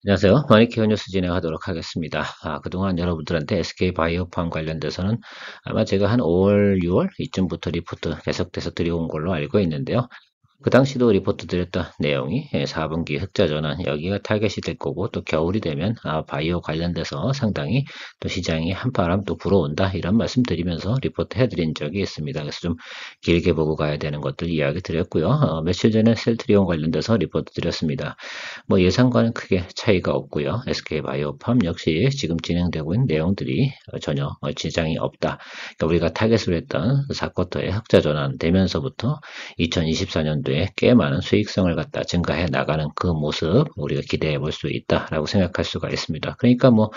안녕하세요. 마니케어 뉴스 진행하도록 하겠습니다. 그동안 여러분들한테 SK바이오팜 관련돼서는 아마 제가 한 5월, 6월 이쯤부터 리포트 계속돼서 드려온 걸로 알고 있는데요. 그 당시도 리포트 드렸던 내용이 4분기 흑자 전환 여기가 타겟이 될 거고, 또 겨울이 되면 바이오 관련돼서 상당히 또 시장이 한바람 또 불어온다, 이런 말씀 드리면서 리포트 해드린 적이 있습니다. 그래서 좀 길게 보고 가야 되는 것들 이야기 드렸고요. 며칠 전에 셀트리온 관련돼서 리포트 드렸습니다. 뭐 예상과는 크게 차이가 없고요. SK바이오팜 역시 지금 진행되고 있는 내용들이 전혀 지장이 없다. 그러니까 우리가 타겟을 했던 4쿼터의 흑자 전환 되면서부터 2024년도에 꽤 많은 수익성을 갖다 증가해 나가는 그 모습 우리가 기대해 볼 수 있다라고 생각할 수가 있습니다. 그러니까 뭐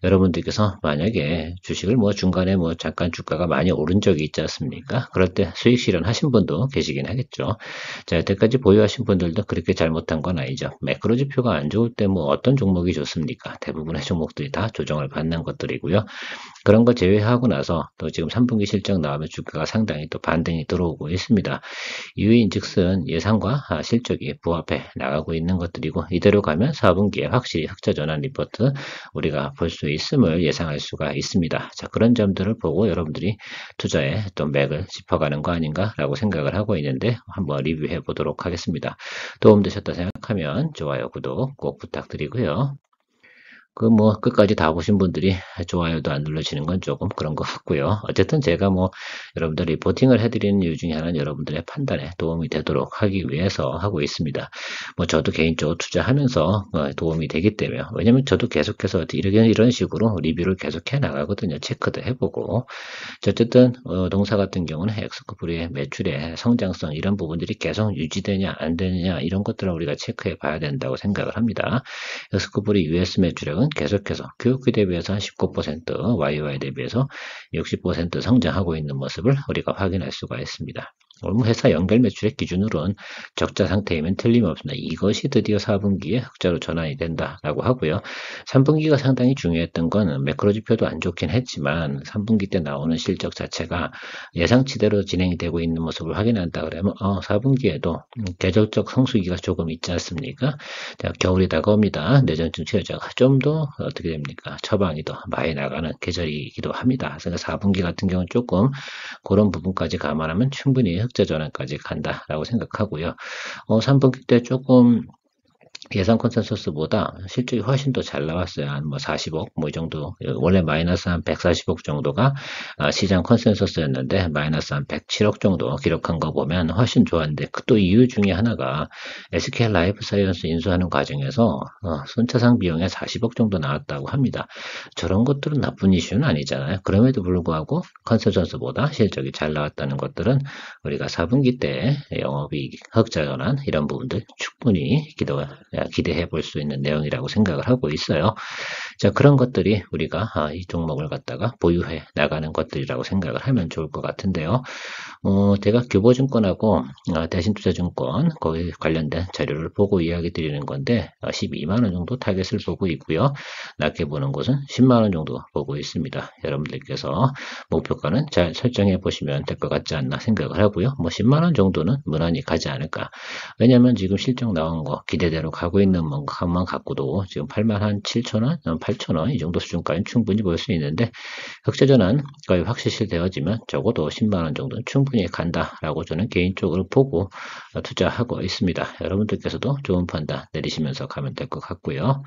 여러분들께서 만약에 주식을 뭐 중간에 뭐 잠깐 주가가 많이 오른 적이 있지 않습니까? 그럴 때 수익 실현하신 분도 계시긴 하겠죠. 자, 여태까지 보유하신 분들도 그렇게 잘못한 건 아니죠. 매크로 지표가 안 좋을 때 뭐 어떤 종목이 좋습니까? 대부분의 종목들이 다 조정을 받는 것들이고요. 그런 걸 제외하고 나서 또 지금 3분기 실적 나오면 주가가 상당히 또 반등이 들어오고 있습니다. 이유인즉슨 예상과 실적이 부합해 나가고 있는 것들이고, 이대로 가면 4분기에 확실히 흑자 전환 리포트 우리가 볼 수 있음을 예상할 수가 있습니다. 자, 그런 점들을 보고 여러분들이 투자에 또 맥을 짚어가는 거 아닌가라고 생각을 하고 있는데, 한번 리뷰해 보도록 하겠습니다. 도움되셨다 생각하면 좋아요, 구독 꼭 부탁드리고요. 그 뭐 끝까지 다 보신 분들이 좋아요도 안 눌러지는 건 조금 그런 것 같고요. 어쨌든 제가 뭐 여러분들 리포팅을 해드리는 이유 중에 하나는 여러분들의 판단에 도움이 되도록 하기 위해서 하고 있습니다. 뭐 저도 개인적으로 투자하면서 도움이 되기 때문에, 왜냐면 저도 계속해서 이런 식으로 리뷰를 계속 해 나가거든요. 체크도 해보고. 어쨌든 동사 같은 경우는 엑스코프리의 매출의 성장성, 이런 부분들이 계속 유지되냐 안 되느냐, 이런 것들을 우리가 체크해 봐야 된다고 생각을 합니다. 엑스코프리 US 매출액은 계속해서 QOQ 대비해서 한 19%, YOY 대비해서 60% 성장하고 있는 모습을 우리가 확인할 수가 있습니다. 오늘 회사 연결 매출액 기준으로는 적자 상태이면 틀림없습니다. 이것이 드디어 4분기에 흑자로 전환이 된다라고 하고요. 3분기가 상당히 중요했던 건 매크로 지표도 안 좋긴 했지만 3분기 때 나오는 실적 자체가 예상치대로 진행이 되고 있는 모습을 확인한다 그러면 4분기에도 계절적 성수기가 조금 있지 않습니까? 자, 겨울이 다가옵니다. 내전증 치료제가 좀 더 어떻게 됩니까? 처방이 더 많이 나가는 계절이기도 합니다. 그래서 4분기 같은 경우는 조금 그런 부분까지 감안하면 충분히 흑자 전환까지 간다라고 생각하고요. 3분기 때 조금 예상 컨센서스보다 실적이 훨씬 더 잘 나왔어요. 한 뭐 40억 뭐 이 정도. 원래 마이너스 한 140억 정도가 시장 컨센서스였는데 마이너스 한 107억 정도 기록한 거 보면 훨씬 좋았는데, 그 또 이유 중에 하나가 SK 라이프 사이언스 인수하는 과정에서 손차상 비용에 40억 정도 나왔다고 합니다. 저런 것들은 나쁜 이슈는 아니잖아요. 그럼에도 불구하고 컨센서스보다 실적이 잘 나왔다는 것들은 우리가 4분기 때 영업이익 흑자 전환 이런 부분들 충분히 기대해 볼 수 있는 내용이라고 생각을 하고 있어요. 자, 그런 것들이 우리가 이 종목을 갖다가 보유해 나가는 것들이라고 생각을 하면 좋을 것 같은데요. 제가 교보증권하고 대신투자증권 거기 관련된 자료를 보고 이야기 드리는 건데, 12만 원 정도 타겟을 보고 있고요. 낮게 보는 곳은 10만 원 정도 보고 있습니다. 여러분들께서 목표가는 잘 설정해 보시면 될 것 같지 않나 생각을 하고요. 뭐 10만 원 정도는 무난히 가지 않을까. 왜냐면 지금 실적 나온 거 기대대로 가고 있는 것만 갖고도 지금 8만 한 7천 원, 8천 원 이 정도 수준까지는 충분히 볼 수 있는데, 흑자전환 거의 확실시되어지면 적어도 10만 원 정도는 충분히 간다라고 저는 개인적으로 보고 투자하고 있습니다. 여러분들께서도 좋은 판단 내리시면서 가면 될 것 같고요.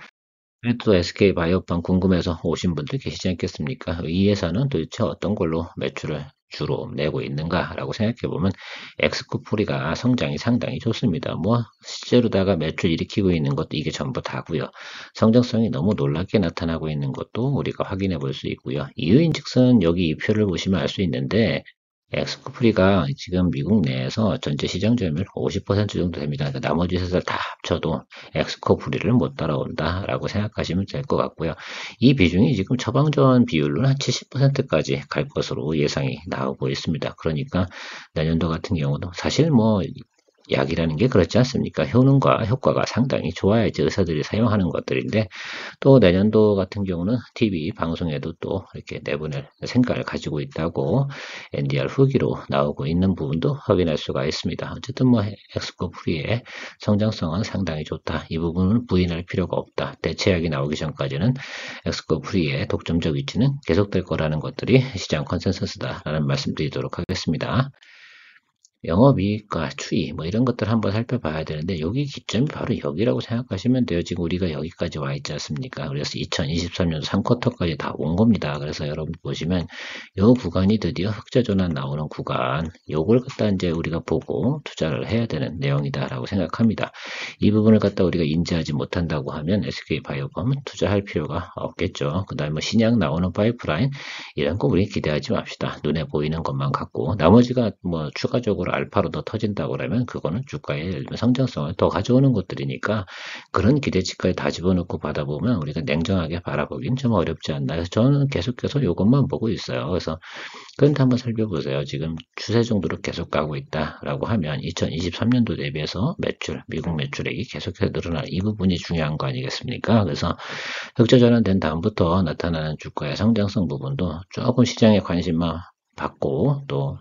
또 SK바이오팜 궁금해서 오신 분들 계시지 않겠습니까? 이 회사는 도대체 어떤 걸로 매출을 주로 내고 있는가라고 생각해보면 엑스코프리가 성장이 상당히 좋습니다. 뭐 실제로다가 매출 일으키고 있는 것도 이게 전부 다고요. 성장성이 너무 놀랍게 나타나고 있는 것도 우리가 확인해 볼 수 있고요. 이유인즉슨 여기 이 표를 보시면 알 수 있는데, 엑스코프리가 지금 미국 내에서 전체 시장 점유율 50% 정도 됩니다. 그러니까 나머지 회사들 다 합쳐도 엑스코프리를 못 따라온다라고 생각하시면 될 것 같고요. 이 비중이 지금 처방전 비율로는 한 70%까지 갈 것으로 예상이 나오고 있습니다. 그러니까 내년도 같은 경우도 사실 뭐 약이라는 게 그렇지 않습니까? 효능과 효과가 상당히 좋아야지 의사들이 사용하는 것들인데 또 내년도 같은 경우는 TV 방송에도 또 이렇게 내보낼 생각을 가지고 있다고 NDR 후기로 나오고 있는 부분도 확인할 수가 있습니다. 어쨌든 뭐 엑스코 프리의 성장성은 상당히 좋다. 이 부분은 부인할 필요가 없다. 대체약이 나오기 전까지는 엑스코 프리의 독점적 위치는 계속될 거라는 것들이 시장 컨센서스다라는 말씀드리도록 하겠습니다. 영업이익과 추이 뭐 이런 것들 한번 살펴봐야 되는데 여기 기점이 바로 여기라고 생각하시면 돼요. 지금 우리가 여기까지 와 있지 않습니까? 그래서 2023년 3쿼터까지 다 온 겁니다. 그래서 여러분 보시면 요 구간이 드디어 흑자 전환 나오는 구간, 요걸 갖다 이제 우리가 보고 투자를 해야 되는 내용이다라고 생각합니다. 이 부분을 갖다 우리가 인지하지 못한다고 하면 SK바이오팜은 투자할 필요가 없겠죠. 그다음에 뭐 신약 나오는 파이프라인 이런 거 우리 기대하지 맙시다. 눈에 보이는 것만 갖고 나머지가 뭐 추가적으로 알파로 더 터진다고 그러면 그거는 주가의 예를 들면 성장성을 더 가져오는 것들이니까 그런 기대치까지 다 집어넣고 받아보면 우리가 냉정하게 바라보긴 좀 어렵지 않나. 그래서 저는 계속해서 이것만 보고 있어요. 그래서 그런데 한번 살펴보세요. 지금 추세 정도로 계속 가고 있다라고 하면 2023년도 대비해서 매출, 미국 매출액이 계속해서 늘어나는 이 부분이 중요한 거 아니겠습니까? 그래서 흑자 전환된 다음부터 나타나는 주가의 성장성 부분도 조금 시장의 관심만 받고 또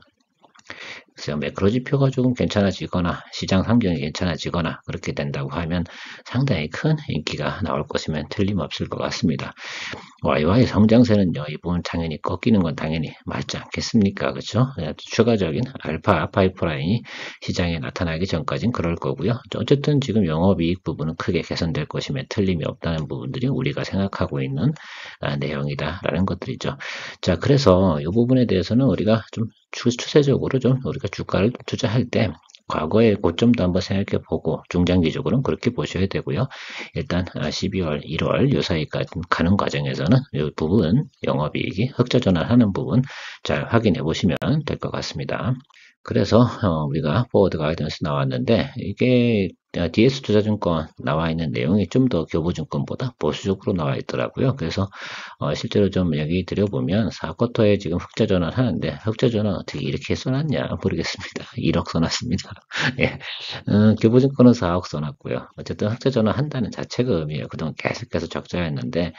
그래서 매크로 지표가 조금 괜찮아지거나 시장 환경이 괜찮아지거나 그렇게 된다고 하면 상당히 큰 인기가 나올 것이면 틀림없을 것 같습니다. YY 성장세는요, 이 부분 당연히 꺾이는 건 당연히 맞지 않겠습니까? 그렇죠? 추가적인 알파 파이프라인이 시장에 나타나기 전까지는 그럴 거고요. 어쨌든 지금 영업이익 부분은 크게 개선될 것임에 틀림이 없다는 부분들이 우리가 생각하고 있는 내용이다라는 것들이죠. 자, 그래서 이 부분에 대해서는 우리가 좀 추세적으로 좀 우리가 주가를 투자할 때 과거의 고점도 한번 생각해 보고 중장기적으로는 그렇게 보셔야 되고요. 일단 12월, 1월 요 사이까지 가는 과정에서는 이 부분 영업이익이 흑자 전환하는 부분 잘 확인해 보시면 될 것 같습니다. 그래서 우리가 포워드 가이던스 나왔는데 이게 DS투자증권 나와 있는 내용이 좀 더 교보증권보다 보수적으로 나와 있더라고요. 그래서 실제로 좀 얘기 드려보면 4쿼터에 지금 흑자 전환 하는데 흑자 전환 어떻게 이렇게 써놨냐 모르겠습니다. 1억 써놨습니다. 예. 교보증권은 4억 써놨고요. 어쨌든 흑자 전환 한다는 자체가 의미예요. 그동안 계속해서 적자였는데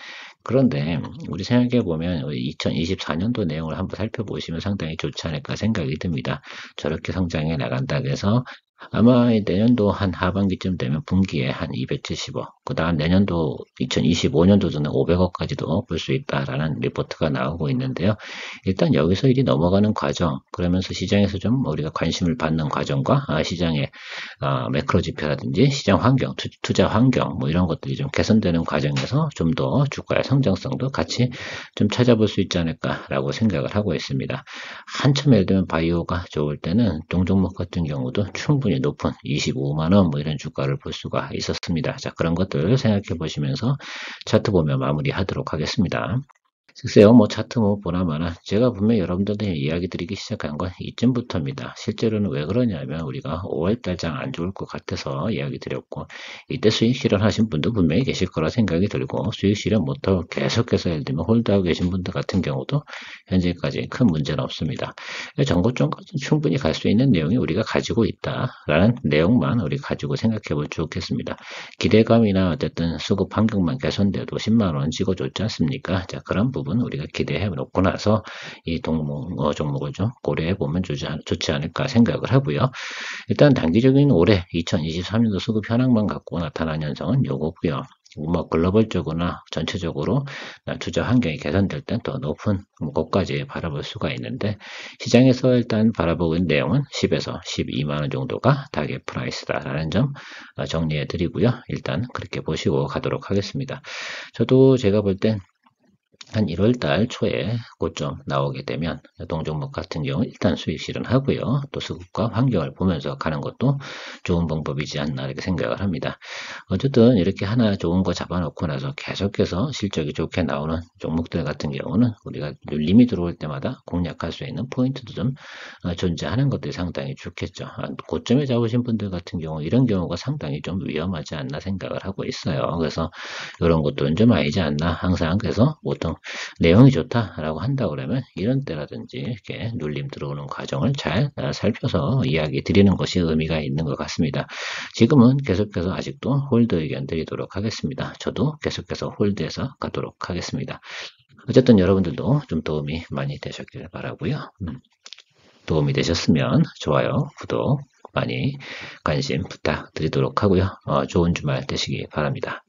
그런데 우리 생각해보면 2024년도 내용을 한번 살펴보시면 상당히 좋지 않을까 생각이 듭니다. 저렇게 성장해 나간다 그래서 아마 내년도 한 하반기쯤 되면 분기에 한 270억, 그 다음 내년도 2025년도에는 500억까지도 볼 수 있다라는 리포트가 나오고 있는데요. 일단 여기서 일이 넘어가는 과정, 그러면서 시장에서 좀 우리가 관심을 받는 과정과 시장의 매크로 지표라든지 시장 환경, 투자 환경 뭐 이런 것들이 좀 개선되는 과정에서 좀 더 주가의 성장성도 같이 좀 찾아볼 수 있지 않을까라고 생각을 하고 있습니다. 한참 예를 들면 바이오가 좋을 때는 동종목 같은 경우도 충분히 높은 25만원 뭐 이런 주가를 볼 수가 있었습니다. 자, 그런 것들을 생각해 보시면서 차트 보며 마무리하도록 하겠습니다. 글쎄요, 뭐 차트 뭐 보나마나 제가 분명히 여러분들한테 이야기 드리기 시작한 건 이쯤부터입니다. 실제로는 왜 그러냐면 우리가 5월달 장 안 좋을 것 같아서 이야기 드렸고 이때 수익 실현하신 분도 분명히 계실 거라 생각이 들고 수익 실현 못하고 계속해서 예를 들면 홀드하고 계신 분들 같은 경우도 현재까지 큰 문제는 없습니다. 정고점까지 충분히 갈 수 있는 내용이 우리가 가지고 있다라는 내용만 우리 가지고 생각해 보면 좋겠습니다. 기대감이나 어쨌든 수급 환경만 개선돼도 10만원 찍어줬지 않습니까? 자, 그런 부분 우리가 기대해 놓고 나서 이 종목을 좀 고려해 보면 좋지 않을까 생각을 하고요. 일단 단기적인 올해 2023년도 수급 현황만 갖고 나타난 현상은 요거고요. 뭐 글로벌적으로나 전체적으로 투자 환경이 개선될 땐 더 높은 곳까지 바라볼 수가 있는데 시장에서 일단 바라보고 있는 내용은 10에서 12만원 정도가 타겟 프라이스다라는 점 정리해 드리고요. 일단 그렇게 보시고 가도록 하겠습니다. 저도 제가 볼 땐 한 1월달 초에 고점 나오게 되면 동종목 같은 경우 일단 수익 실현하고요. 또 수급과 환경을 보면서 가는 것도 좋은 방법이지 않나 이렇게 생각을 합니다. 어쨌든 이렇게 하나 좋은 거 잡아놓고 나서 계속해서 실적이 좋게 나오는 종목들 같은 경우는 우리가 눌림이 들어올 때마다 공략할 수 있는 포인트도 좀 존재하는 것들이 상당히 좋겠죠. 고점에 잡으신 분들 같은 경우 이런 경우가 상당히 좀 위험하지 않나 생각을 하고 있어요. 그래서 이런 것들은 좀 아니지 않나. 항상 그래서 보통 내용이 좋다라고 한다 그러면 이런 때라든지 이렇게 눌림 들어오는 과정을 잘 살펴서 이야기 드리는 것이 의미가 있는 것 같습니다. 지금은 계속해서 아직도 홀드 의견 드리도록 하겠습니다. 저도 계속해서 홀드해서 가도록 하겠습니다. 어쨌든 여러분들도 좀 도움이 많이 되셨길 바라고요. 도움이 되셨으면 좋아요, 구독 많이 관심 부탁드리도록 하고요. 좋은 주말 되시기 바랍니다.